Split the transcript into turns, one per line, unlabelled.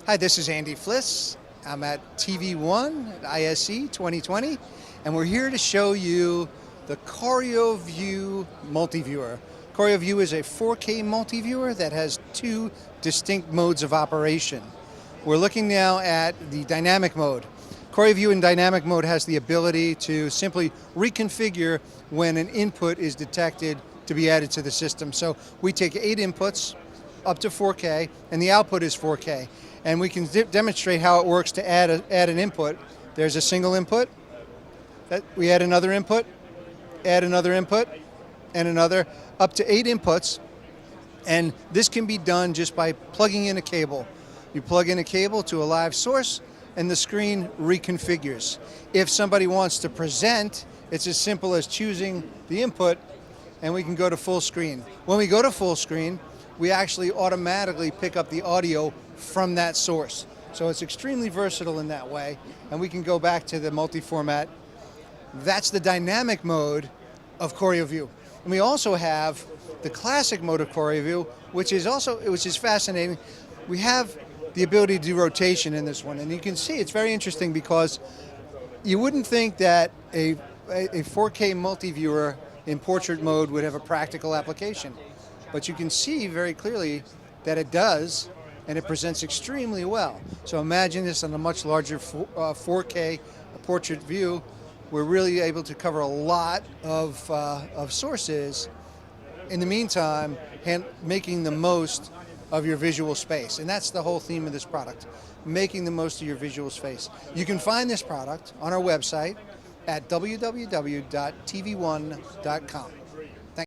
Hi, this is Andy Fliss. I'm at tvONE at ISE 2020, and we're here to show you the CORIOview multiviewer. CORIOview is a 4K multiviewer that has two distinct modes of operation. We're looking now at the dynamic mode. CORIOview in dynamic mode has the ability to simply reconfigure when an input is detected to be added to the system. So we take 8 inputs up to 4K, and the output is 4K. And we can demonstrate how it works to add an input. There's a single input, we add another input, and another, up to 8 inputs. And this can be done just by plugging in a cable. You plug in a cable to a live source, and the screen reconfigures. If somebody wants to present, it's as simple as choosing the input, and we can go to full screen. When we go to full screen, we actually automatically pick up the audio from that source. So it's extremely versatile in that way, and we can go back to the multi-format. That's the dynamic mode of CORIOview. And we also have the classic mode of CORIOview, which is fascinating. We have the ability to do rotation in this one, and you can see it's very interesting because you wouldn't think that a 4K multi-viewer in portrait mode would have a practical application, but you can see very clearly that it does, and it presents extremely well. So imagine this on a much larger 4K portrait view. We're really able to cover a lot of sources. In the meantime, making the most of your visual space. And that's the whole theme of this product, making the most of your visual space. You can find this product on our website at www.tvone.com.